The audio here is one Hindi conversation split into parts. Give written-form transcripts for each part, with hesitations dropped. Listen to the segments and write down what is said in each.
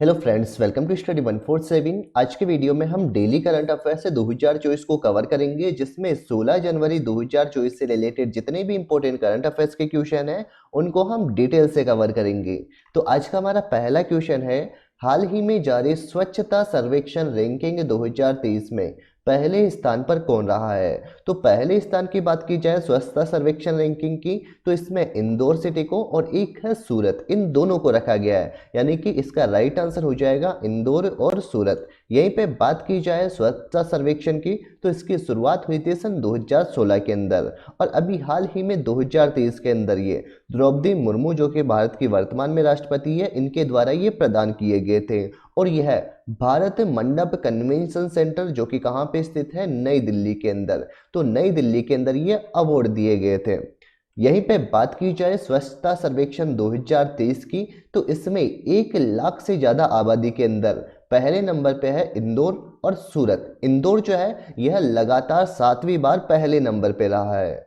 Hello friends, welcome to study 147। आज के वीडियो में हम डेली करंट अफेयर्स से 2024 को कवर करेंगे, जिसमें 16 जनवरी 2024 से रिलेटेड जितने भी इंपॉर्टेंट करंट अफेयर्स के क्वेश्चन हैं उनको हम डिटेल से कवर करेंगे। तो आज का हमारा पहला क्वेश्चन है, हाल ही में जारी स्वच्छता सर्वेक्षण रैंकिंग 2023 में पहले स्थान पर कौन रहा है। तो पहले स्थान की बात की जाए स्वच्छता सर्वेक्षण रैंकिंग की, तो इसमें इंदौर सिटी को और एक है सूरत, इन दोनों को रखा गया है, यानी कि इसका राइट आंसर हो जाएगा इंदौर और सूरत। यहीं पे बात की जाए स्वच्छता सर्वेक्षण की, तो इसकी शुरुआत हुई थी सन 2016 के अंदर, और अभी हाल ही में 2023 के अंदर ये द्रौपदी मुर्मू, जो कि भारत की वर्तमान में राष्ट्रपति है, इनके द्वारा ये प्रदान किए गए थे। और यह भारत मंडप कन्वेंशन सेंटर, जो कि कहाँ पे स्थित है, नई दिल्ली के अंदर। तो नई दिल्ली के अंदर ये अवार्ड दिए गए थे। यहीं पे बात की जाए स्वच्छता सर्वेक्षण 2023 की, तो इसमें 1 लाख से ज्यादा आबादी के अंदर पहले नंबर पे है इंदौर और सूरत। इंदौर जो है यह लगातार 7वीं बार पहले नंबर पे रहा है,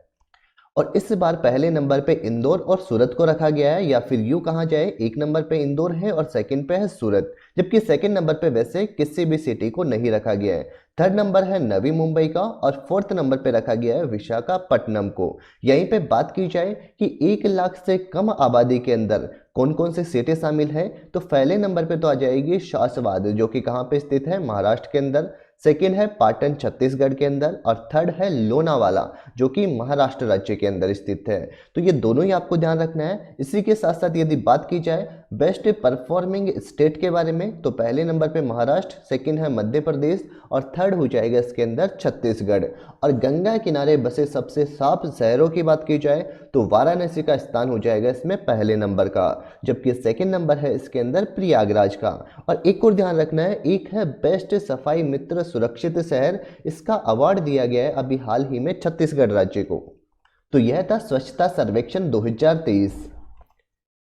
और इस बार पहले नंबर पे इंदौर और सूरत को रखा गया है, या फिर यूं कहा जाए एक नंबर पे इंदौर है और सेकंड पे है सूरत, जबकि सेकंड नंबर पे वैसे किसी भी सिटी को नहीं रखा गया है। थर्ड नंबर है नवी मुंबई का, और फोर्थ नंबर पे रखा गया है विशाखापट्टनम को। यहीं पे बात की जाए कि 1 लाख से कम आबादी के अंदर कौन कौन से सिटी शामिल है, तो पहले नंबर पे तो आ जाएगी शासवाद, जो कि कहाँ पे स्थित है, महाराष्ट्र के अंदर। सेकेंड है पाटन, छत्तीसगढ़ के अंदर, और थर्ड है लोनावाला, जो कि महाराष्ट्र राज्य के अंदर स्थित है। तो ये दोनों ही आपको ध्यान रखना है। इसी के साथ साथ यदि बात की जाए बेस्ट परफॉर्मिंग स्टेट के बारे में, तो पहले नंबर पे महाराष्ट्र, सेकंड है मध्य प्रदेश, और थर्ड हो जाएगा इसके अंदर छत्तीसगढ़। और गंगा किनारे बसे सबसे साफ शहरों की बात की जाए, तो वाराणसी का स्थान हो जाएगा इसमें पहले नंबर का, जबकि सेकंड नंबर है इसके अंदर प्रयागराज का। और एक और ध्यान रखना है, एक है बेस्ट सफाई मित्र सुरक्षित शहर, इसका अवार्ड दिया गया है अभी हाल ही में छत्तीसगढ़ राज्य को। तो यह था स्वच्छता सर्वेक्षण 2023।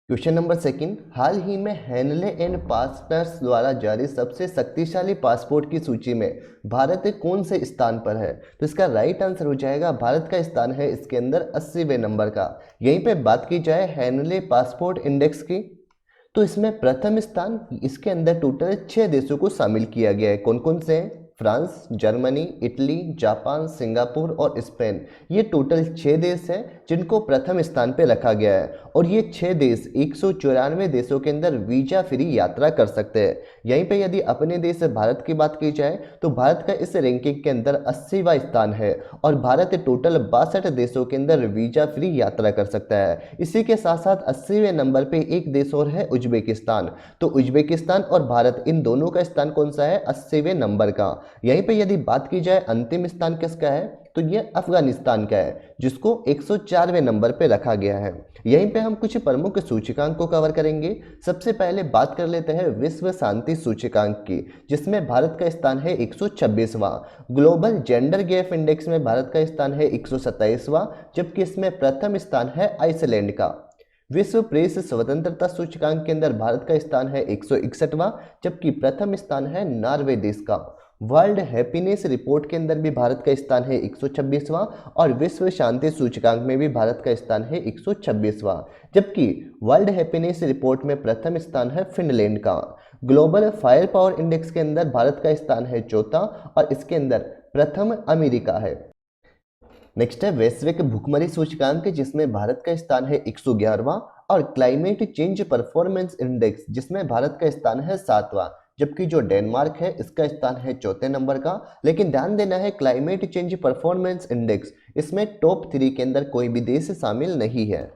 क्वेश्चन नंबर सेकंड, हाल ही में हेनले एंड पार्टनर्स द्वारा जारी सबसे शक्तिशाली पासपोर्ट की सूची में भारत कौन से स्थान पर है। तो इसका राइट आंसर हो जाएगा, भारत का स्थान है इसके अंदर 80वें नंबर का। यहीं पे बात की जाए हेनले पासपोर्ट इंडेक्स की, तो इसमें प्रथम स्थान, इसके अंदर टोटल 6 देशों को शामिल किया गया है। कौन कौन से हैं? France, Germany, Italy, Japan, Singapore और स्पेन। ये टोटल 6 देश हैं जिनको प्रथम स्थान पे रखा गया है, और ये 6 देश 194 देशों के अंदर वीजा फ्री यात्रा कर सकते हैं। यहीं पे यदि अपने देश भारत की बात की जाए, तो भारत का इस रैंकिंग के अंदर 80वां स्थान है, और भारत टोटल 62 देशों के अंदर वीजा फ्री यात्रा कर सकता है। इसी के साथ साथ 80वें नंबर पे एक देश और है, उज्बेकिस्तान। तो उज्बेकिस्तान और भारत, इन दोनों का स्थान कौन सा है? 80वें नंबर का। यहीं पे यदि बात की जाए अंतिम स्थान किसका है, तो ये अफगानिस्तान का है, जिसको 104वें नंबर पे रखा गया है। यहीं पे हम कुछ प्रमुख सूचकांक को कवर करेंगे। सबसे पहले बात कर लेते हैं विश्व शांति सूचकांक की, जिसमें भारत का स्थान है 126वां। ग्लोबल जेंडर गैप इंडेक्स में भारत का स्थान है 127वां, जबकि इसमें प्रथम स्थान है आइसलैंड का। विश्व प्रेस स्वतंत्रता सूचकांक के अंदर भारत का स्थान है 161वां, जबकि प्रथम स्थान है नॉर्वे देश का। वर्ल्ड हैप्पीनेस रिपोर्ट के अंदर भी भारत का स्थान है 126वां, और विश्व शांति सूचकांक में भी भारत का स्थान है 126वां, जबकि वर्ल्ड हैप्पीनेस रिपोर्ट में प्रथम स्थान है फिनलैंड का। ग्लोबल फायर पावर इंडेक्स के अंदर भारत का स्थान है चौथा, और इसके अंदर प्रथम अमेरिका है। नेक्स्ट है वैश्विक भुखमरी सूचकांक, जिसमें भारत का स्थान है 111वां, और क्लाइमेट चेंज परफॉर्मेंस इंडेक्स, जिसमें भारत का स्थान है 7वां, जबकि जो डेनमार्क है इसका स्थान है चौथे नंबर का। लेकिन ध्यान देना है, क्लाइमेट चेंज परफॉर्मेंस इंडेक्स, इसमें टॉप 3 के अंदर कोई भी देश शामिल नहीं है।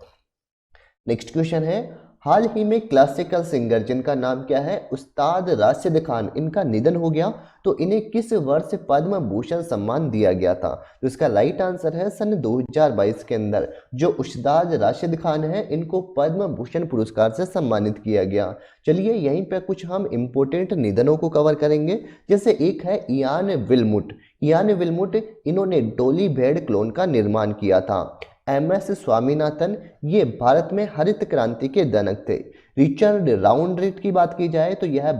नेक्स्ट क्वेश्चन है, हाल ही में क्लासिकल सिंगर जिनका नाम क्या है, उस्ताद राशिद खान, इनका निधन हो गया, तो इन्हें किस वर्ष पद्म भूषण सम्मान दिया गया था। तो इसका राइट आंसर है सन 2022 के अंदर जो उस्ताद राशिद खान है, इनको पद्म भूषण पुरस्कार से सम्मानित किया गया। चलिए यहीं पे कुछ हम इंपोर्टेंट निधनों को कवर करेंगे। जैसे एक है इयान विल्मुट। इयान विल्मुट, इन्होंने डोली भेड़ क्लोन का निर्माण किया था। एम.एस. स्वामीनाथन, ये भारत में हरित क्रांति के जनक थे। रिचर्ड राउंडरेट की बात की जाए तो यह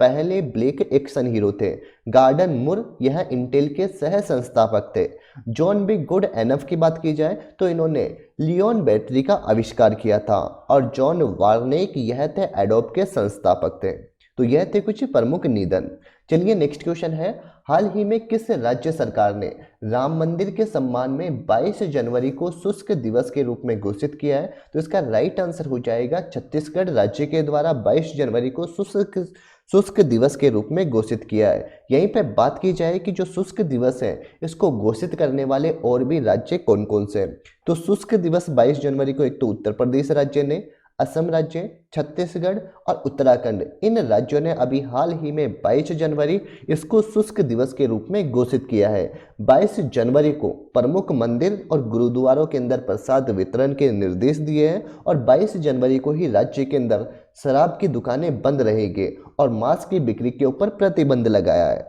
पहले ब्लैक एक्शन हीरो थे। गार्डन मुर, यह इंटेल के सह संस्थापक थे। जॉन बी गुड एनफ की बात की जाए तो इन्होंने लियोन बैटरी का आविष्कार किया था। और जॉन वार्नेक, यह थे एडोब के संस्थापक थे। तो यह थे कुछ प्रमुख निधन। चलिए नेक्स्ट क्वेश्चन है, हाल ही में किस राज्य सरकार ने राम मंदिर के सम्मान में 22 जनवरी को शुष्क दिवस के रूप में घोषित किया है? तो इसका राइट आंसर हो जाएगा छत्तीसगढ़ राज्य के द्वारा 22 जनवरी को शुष्क दिवस के रूप में घोषित किया है। यहीं पे बात की जाए कि जो शुष्क दिवस है इसको घोषित करने वाले और भी राज्य कौन कौन से हैं, तो शुष्क दिवस 22 जनवरी को एक तो उत्तर प्रदेश राज्य ने, असम राज्य, छत्तीसगढ़ और उत्तराखंड, इन राज्यों ने अभी हाल ही में 22 जनवरी इसको शुष्क दिवस के रूप में घोषित किया है। 22 जनवरी को प्रमुख मंदिर और गुरुद्वारों के अंदर प्रसाद वितरण के निर्देश दिए हैं और 22 जनवरी को ही राज्य के अंदर शराब की दुकानें बंद रहेंगी और मांस की बिक्री के ऊपर प्रतिबंध लगाया है।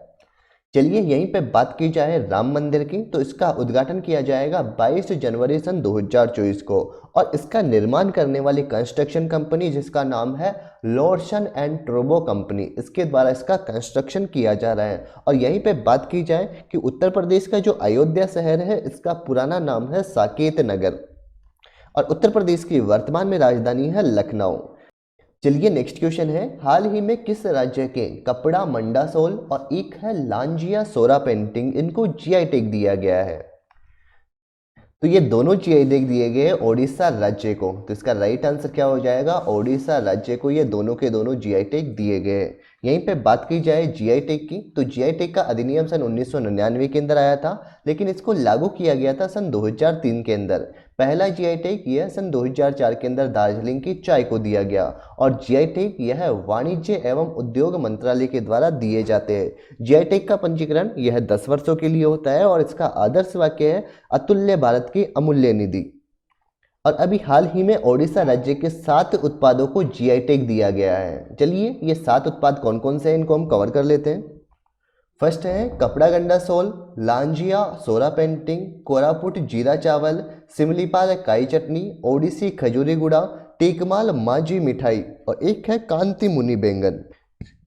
चलिए यहीं पे बात की जाए राम मंदिर की, तो इसका उद्घाटन किया जाएगा 22 जनवरी सन 2024 को और इसका निर्माण करने वाली कंस्ट्रक्शन कंपनी जिसका नाम है लॉर्सन एंड टोब्रो कंपनी, इसके द्वारा इसका कंस्ट्रक्शन किया जा रहा है। और यहीं पे बात की जाए कि उत्तर प्रदेश का जो अयोध्या शहर है इसका पुराना नाम है साकेत नगर और उत्तर प्रदेश की वर्तमान में राजधानी है लखनऊ। चलिए नेक्स्ट क्वेश्चन है, हाल ही में किस राज्य के कपड़ा मंडासोल और एक है लांजिया सोरा पेंटिंग, इनको जीआई टैग दिया गया है? तो ये दोनों जीआई टैग दिए गए हैं ओडिशा राज्य को, तो इसका राइट आंसर क्या हो जाएगा? ओडिशा राज्य को ये दोनों के दोनों जीआई टैग दिए गए हैं। यहीं पे बात की जाए जीआई टैग की, तो जीआई टैग का अधिनियम सन 1999 के अंदर आया था, लेकिन इसको लागू किया गया था सन 2003 के अंदर। पहला जीआई टैग यह सन 2004 के अंदर दार्जिलिंग की चाय को दिया गया और जीआई टैग यह वाणिज्य एवं उद्योग मंत्रालय के द्वारा दिए जाते हैं। जीआई टैग का पंजीकरण यह 10 वर्षों के लिए होता है और इसका आदर्श वाक्य है अतुल्य भारत की अमूल्य निधि। और अभी हाल ही में ओडिशा राज्य के 7 उत्पादों को जीआई टैग दिया गया है। चलिए ये 7 उत्पाद कौन कौन से हैं इनको हम कवर कर लेते हैं। फर्स्ट है कपड़ा गंडा सोल, लांजिया सोरा पेंटिंग, कोरापुट जीरा चावल, सिमलीपाल काई चटनी, ओडिसी खजूरी गुड़ा, टेकमाल माजी मिठाई और एक है कांति मुनि बैंगन।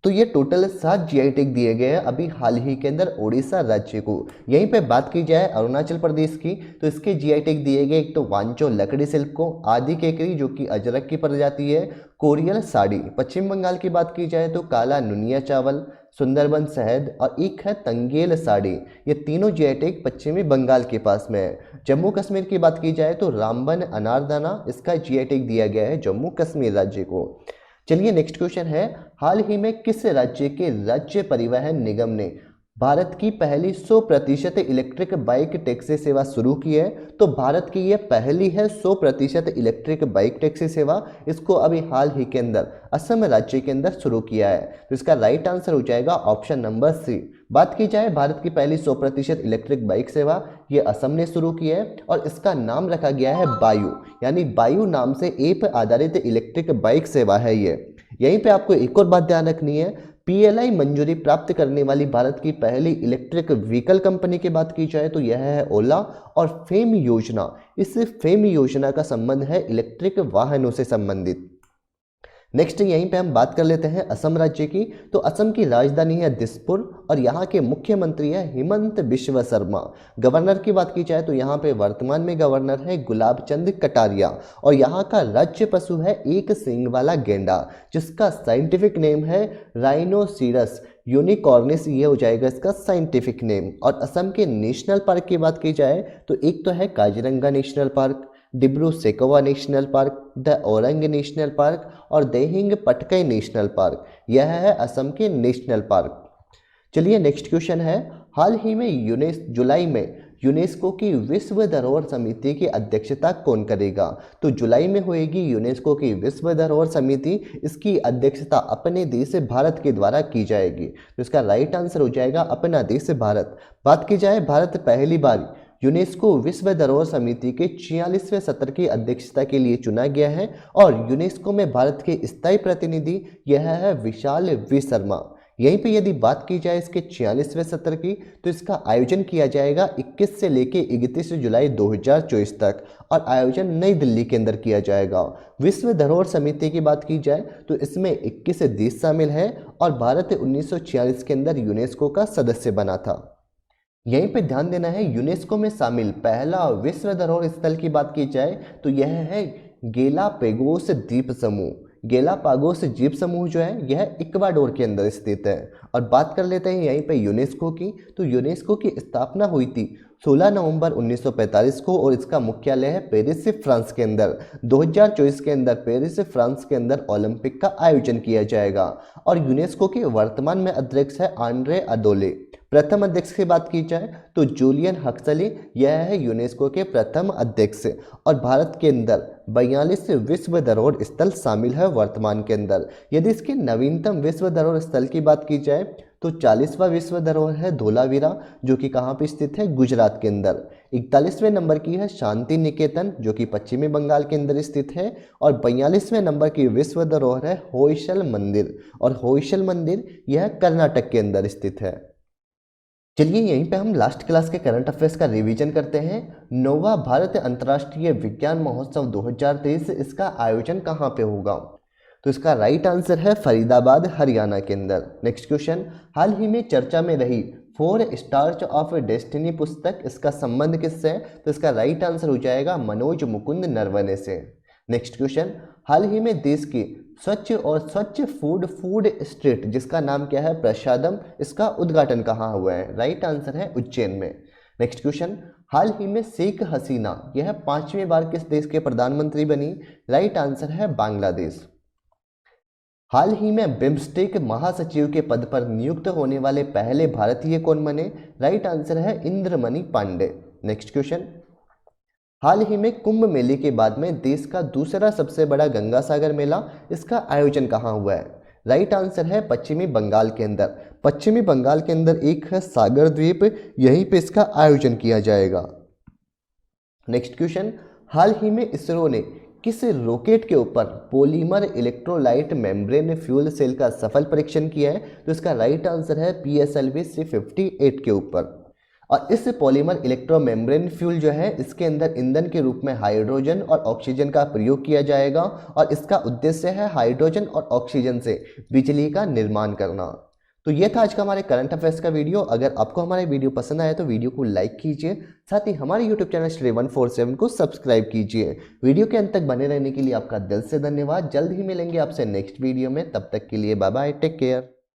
तो ये टोटल 7 जीआई टैग दिए गए हैं अभी हाल ही के अंदर ओडिशा राज्य को। यहीं पे बात की जाए अरुणाचल प्रदेश की, तो इसके जीआई टैग दिए गए एक तो वांचो लकड़ी शिल्प को, आदि केकरी जो कि अजरक की प्रजाति है, कोरियल साड़ी। पश्चिम बंगाल की बात की जाए तो काला नुनिया चावल, सुंदरबन शहद और एक है तंगेल साड़ी। ये तीनों जीआई टैग पश्चिमी बंगाल के पास में है। जम्मू कश्मीर की बात की जाए तो रामबन अनारदाना, इसका जीआई टैग दिया गया है जम्मू कश्मीर राज्य को। चलिए नेक्स्ट क्वेश्चन है, हाल ही में किस राज्य के राज्य परिवहन निगम ने भारत की पहली 100% इलेक्ट्रिक बाइक टैक्सी सेवा शुरू की है? तो भारत की ये पहली है 100% इलेक्ट्रिक बाइक टैक्सी सेवा, इसको अभी हाल ही के अंदर असम राज्य के अंदर शुरू किया है। तो इसका राइट आंसर हो जाएगा ऑप्शन नंबर सी। बात की जाए भारत की पहली 100% इलेक्ट्रिक बाइक सेवा, ये असम ने शुरू की है और इसका नाम रखा गया है बायू, यानी बायू नाम से ऐप आधारित इलेक्ट्रिक बाइक सेवा है ये। यहीं पे आपको एक और बात ध्यान रखनी है, पीएलआई मंजूरी प्राप्त करने वाली भारत की पहली इलेक्ट्रिक व्हीकल कंपनी की बात की जाए तो यह है ओला और फेम योजना। इस फेम योजना का संबंध है इलेक्ट्रिक वाहनों से संबंधित। नेक्स्ट यहीं पे हम बात कर लेते हैं असम राज्य की, तो असम की राजधानी है दिसपुर और यहाँ के मुख्यमंत्री है हिमंत बिश्व शर्मा। गवर्नर की बात की जाए तो यहाँ पे वर्तमान में गवर्नर है गुलाब चंद कटारिया और यहाँ का राज्य पशु है एक सींग वाला गेंडा जिसका साइंटिफिक नेम है राइनोसिरस यूनिकॉर्निस, ये हो जाएगा इसका साइंटिफिक नेम। और असम के नेशनल पार्क की बात की जाए तो एक तो है Kaziranga national park, Dibru Saikhowa national park, the Orang national park और देहिंग पटकाई नेशनल पार्क, यह है असम के नेशनल पार्क। चलिए नेक्स्ट क्वेश्चन है, हाल ही में जुलाई में यूनेस्को की विश्व धरोहर समिति की अध्यक्षता कौन करेगा? तो जुलाई में होएगी यूनेस्को की विश्व धरोहर समिति, इसकी अध्यक्षता अपने देश भारत के द्वारा की जाएगी। तो इसका राइट आंसर हो जाएगा अपना देश भारत। बात की जाए भारत पहली बार यूनेस्को विश्व धरोहर समिति के 46वें सत्र की अध्यक्षता के लिए चुना गया है और यूनेस्को में भारत के स्थायी प्रतिनिधि यह है विशाल वी शर्मा। यहीं पे यदि बात की जाए इसके 46वें सत्र की, तो इसका आयोजन किया जाएगा 21 से लेके 31 जुलाई 2024 तक और आयोजन नई दिल्ली के अंदर किया जाएगा। विश्व धरोहर समिति की बात की जाए तो इसमें 21 देश शामिल है और भारत 1946 के अंदर यूनेस्को का सदस्य बना था। यहीं पे ध्यान देना है, यूनेस्को में शामिल पहला विश्व धरोहर स्थल की बात की जाए तो यह है गेलापेगोस द्वीप समूह, गैलापागोस द्वीप समूह जो है यह इक्वाडोर के अंदर स्थित है। और बात कर लेते हैं यहीं पे यूनेस्को की। तो यूनेस्को की स्थापना हुई थी 16 नवंबर 1945 को और इसका मुख्यालय है पेरिस फ्रांस के अंदर। 2024 के अंदर पेरिस फ्रांस के अंदर ओलंपिक का आयोजन किया जाएगा। और यूनेस्को के वर्तमान में अध्यक्ष है आंड्रे अदोले। प्रथम अध्यक्ष की बात की जाए तो जूलियन हक्सली, यह है यूनेस्को के प्रथम अध्यक्ष। और भारत के अंदर 42 विश्व धरोहर स्थल शामिल है वर्तमान के अंदर। यदि इसके नवीनतम विश्व धरोहर स्थल की बात की जाए तो 40वां विश्व धरोहर है धोलावीरा, जो कि कहाँ पे स्थित है, गुजरात के अंदर। 41वें नंबर की है शांति निकेतन, जो कि पश्चिमी बंगाल के अंदर स्थित है। और 42वें नंबर की विश्व धरोहर है होयसल मंदिर, और होयसल मंदिर यह कर्नाटक के अंदर स्थित है। चलिए यहीं पे हम लास्ट क्लास के करंट अफेयर्स का रिवीजन करते हैं। 9वां भारत अंतर्राष्ट्रीय विज्ञान महोत्सव 2023, इसका आयोजन कहाँ पे होगा? तो इसका राइट आंसर है फरीदाबाद, हरियाणा के अंदर। नेक्स्ट क्वेश्चन, हाल ही में चर्चा में रही 4 स्टार्स ऑफ डेस्टिनी पुस्तक, इसका संबंध किससे है? तो इसका राइट आंसर हो जाएगा मनोज मुकुंद नरवणे से। नेक्स्ट क्वेश्चन, हाल ही में देश की स्वच्छ फूड स्ट्रीट, जिसका नाम क्या है, प्रसादम, इसका उद्घाटन कहाँ हुआ है? राइट आंसर है उज्जैन में। नेक्स्ट क्वेश्चन, हाल ही में शेख हसीना यह 5वीं बार किस देश के प्रधानमंत्री बनी? राइट आंसर है बांग्लादेश। हाल ही में बिम्स्टेक महासचिव के पद पर नियुक्त होने वाले पहले भारतीय कौन बने? राइट आंसर है इंद्रमणि पांडे। नेक्स्ट क्वेश्चन, हाल ही में कुंभ मेले के बाद में देश का दूसरा सबसे बड़ा गंगा सागर मेला, इसका आयोजन कहाँ हुआ है? राइट आंसर है पश्चिमी बंगाल के अंदर। पश्चिमी बंगाल के अंदर एक है सागर द्वीप, यहीं पे इसका आयोजन किया जाएगा। नेक्स्ट क्वेश्चन, हाल ही में इसरो ने किस रॉकेट के ऊपर polymer electrolyte membrane fuel cell का सफल परीक्षण किया है? तो इसका राइट आंसर है PSLV C58 के ऊपर। और इस पॉलीमर इलेक्ट्रो मेम्ब्रेन फ्यूल जो है, इसके अंदर ईंधन के रूप में हाइड्रोजन और ऑक्सीजन का प्रयोग किया जाएगा। और इसका उद्देश्य है हाइड्रोजन और ऑक्सीजन से बिजली का निर्माण करना। तो ये था आज का हमारे करंट अफेयर्स का वीडियो। अगर आपको हमारे वीडियो पसंद आया तो वीडियो को लाइक कीजिए, साथ ही हमारे यूट्यूब चैनल स्टडी 147 को सब्सक्राइब कीजिए। वीडियो के अंत तक बने रहने के लिए आपका दिल से धन्यवाद। जल्द ही मिलेंगे आपसे नेक्स्ट वीडियो में, तब तक के लिए बाय बाय, टेक केयर।